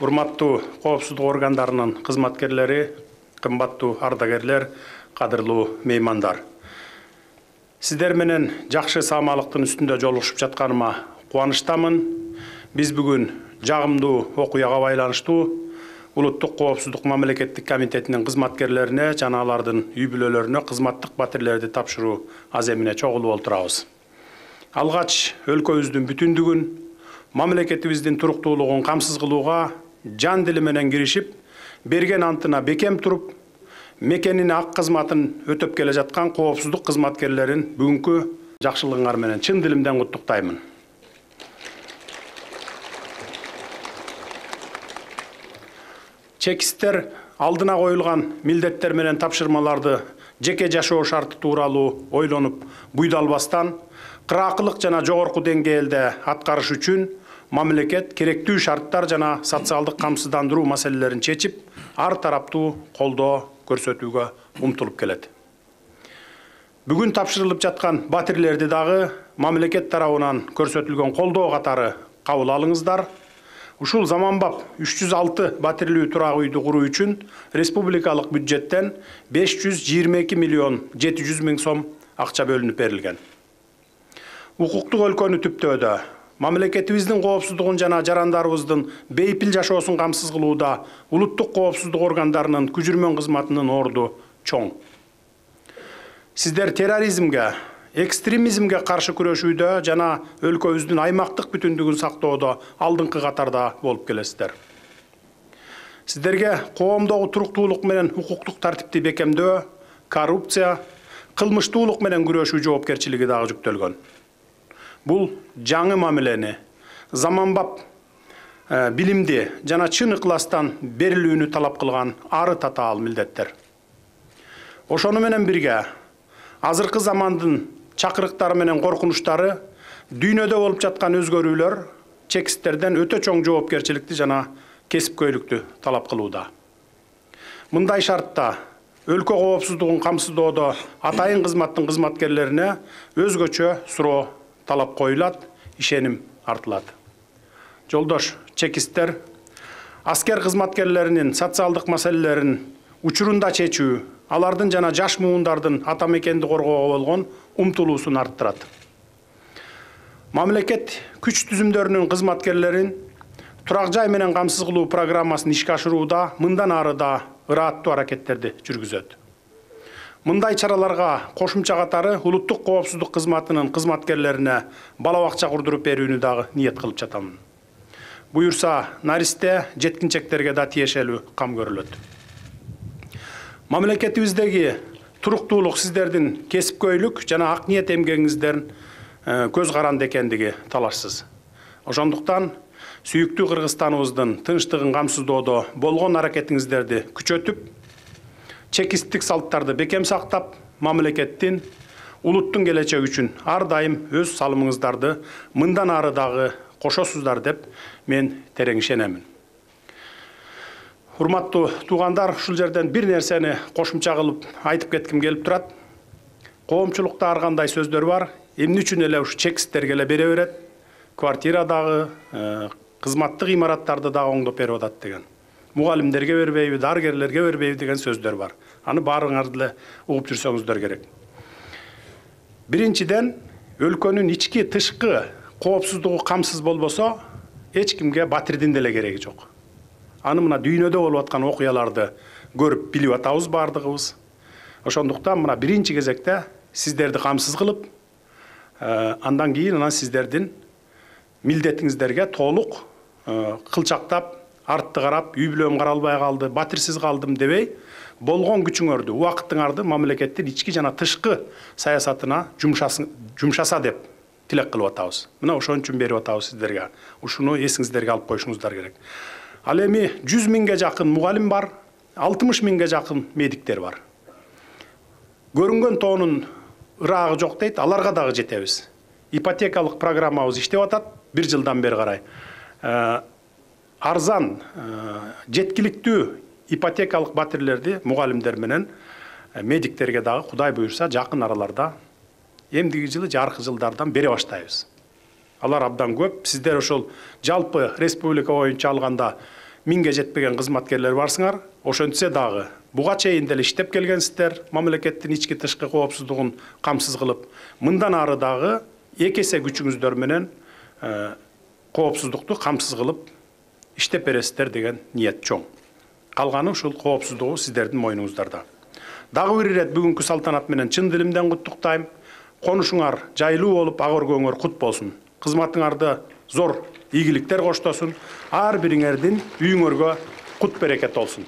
Урматтуу коопсуздук органдарынын кызматкерлери, кымбаттуу ардагерлер, кадырлуу меймандар. Сиздер менен жакшы саамалыктын үстүндө жолугушуп жатканыма кубанычтамын. Биз бүгүн жагымдуу окуяга байланыштуу Улуттук коопсуздук мамлекеттик комитетинин кызматкерлерине жана алардын үй бүлөлөрүнө кызматтык батирлерди тапшыруу аземине чогулуп отурабыз. Алгач өлкөбүздүн бүтүндүгүн, мамлекетибиздин туруктуулугун камсыз кылууга жан дили менен киришип, берген антына бекем туруп, мекенин ак кызматын өтөп келе жаткан коопсуздук кызматкерлерин бүгүнкү жакшылыгыңар менен чын дилимден куттуктаймын. Чекисттер алдына коюлган милдеттер менен тапшырмаларды жеке жашоо шарты тууралуу ойлонуп буйдалбастан, кыраакылык жана жогорку деңгээлде аткарыш үчүн мамлекет керектүү шарттар жана социалдык камсыздандыруу маселелерин чечип, ар тараптуу колдоо көрсөтүүгө умтулуп келет. Бүгүн тапшырылып жаткан батирлерди дагы мамлекет тарабынан көрсөтүлгөн колдоо катары кабыл алыңыздар. Ушул заманбап 306 батирлүү турак үйдү куруу үчүн республикалык бюджеттен 522 миллион 700 миң сом акча бөлүнүп берилген. Укуктук өлкөнү түптөөдө мамлекетибиздин коопсуздугун жана жарандарыбыздын бейпил жашоосун камсыз кылууда улуттук коопсуздук органдарынын күжүрмөн кызматынын орду чоң. Сиздер терроризмге, экстремизмге каршы күрөшүүдө жана өлкөбүздүн аймактык бүтүндүгүн сактоодо алдыңкы катарда болуп келесиздер. Сиздерге коомдогу туруктуулук менен укуктук тартипти бекемдөө, коррупция, кылмыштуулук менен күрөшүү жоопкерчилиги дагы жүктөлгөн. Бул жаңы мамилени, заманбап билимди жана чын ыкластан берилүүнү талап кылган ары татаал милдеттер. Ошону менен бирге азыркы замандын чакырыктары менен коркунучтары, дүйнөдө болуп жаткан өзгөрүүлөр чекисттерден өтө чоң жоопкерчиликти жана кесипкөйлүктү талап кылууда. Мындай шартта өлкө коопсуздугун камсыздоодо атайын кызматтын кызматкерлерине өзгөчө суроо талап коюлат, ишеним артылат. Жолдош чекисттер, аскер кызматкерлеринин социалдык маселелерин учурунда чечүү, алардын жана жаш муундардын ата мекенди коргоого болгон умтулуусун арттырат. Мамлекет күч түзүмдөрүнүн кызматкерлерин турак жай менен камсыз кылуу программасын ишке ашырууда мындан ары да ырааттуу аракеттерди жүргүзөт. Мындай чараларга кошумча катары улуттук коопсуздук кызматынын кызматкерлерине бала бакча курдуруп берүүнү дагы ниет кылып жатамын. Буюрса, наристе жеткинчектерге да тиешелүү кам көрүлөт. Мамлекетибиздеги туруктуулук сиздердин кесипкөйлүк жана ак ниет эмгегиңиздердин көз каранды экендиги талашсыз. Ошондуктан сүйүктүү Кыргызстаныбыздын тынчтыгын камсыздоодо болгон аракетиңиздерди күчөтүп, чекисттик салттарды бекем сактап, мамлекеттин, улуттун келечеги үчүн ар дайым өз салымыңыздарды мындан ары дагы кошосуздар деп мен терең ишенемин. Урматтуу туугандар, ушул жерден бир нерсени кошумча кылып айтып кетким келип турат. Коомчулукта ар кандай сөздөр бар. Эмне үчүн эле ушу чекисттерге эле бере берет? Квартирадагы, кызматтык имараттарды дагы оңдоп берип атат деген. Мугалимдерге бербейби, дарыгерлерге бербейби деген сөздөр бар. Аны баарыңарды эле угуп жүрсөңүздөр керек. Биринчиден, өлкөнүн ички тышкы коопсуздугу камсыз болбосо, эч кимге батирдин деле кереги жок. Аны мына дүйнөдө болуп аткан окуяларды көрүп билип атабыз бардыгыбыз. Ошондуктан мына биринчи кезекте сиздерди камсыз кылып, андан кийин сиздердин милдетиңиздерге толук кылчактап, артты карап, үй бүлөм каралбай калды, батирсиз калдым дебей, болгон күчүңөрдү, убакытыңарды мамлекеттин ички жана тышкы саясатына жумшаса деп тилек кылып атабыз. Мына ошон үчүн берип атабыз сиздерге. Ушуну эсиңиздерге алып коюшуңуздар керек. Ал эми 100 миңге жакын мугалим бар, 60 миңге жакын медиктер бар. Көрүнгөн тоонун ыраагы жок дейт, аларга дагы жетебиз. Ипотекалык программабыз иштеп атат 1 жылдан бери карай. Арзан, жеткиликтүү ипотекалык батирлерди мугалимдер менен медиктерге дагы Кудай буйрса жакын араларда эмдиги жылы жаркы жылдардан бере баштайбыз. Алар абдан көп. Сиздер ошол жалпы республика боюнча алганда 1000 жетпеген кызматкерлер барсыңар. Ошентсе дагы буга чейин деле иштеп келгенсиздер, мамлекеттин ички тышкы коопсуздугун камсыз кылып, мындан ары дагы 2 эсе күчүңүздөр менен коопсуздукту камсыз кылып иштеп бересиздер деген ниет чоң. Калганы ушул коопсуздугу сиздердин мойнуңуздарда. Дагы бир ирет бүгүнкү салтанат менен чын дилимден куттуктайм. Конушуңар жайлуу болуп, ак өргөңөр кут болсун. Кызматыңарды зор ийгиликтер коштосун. Ар бириңердин үйүңөргө кут берекет болсун.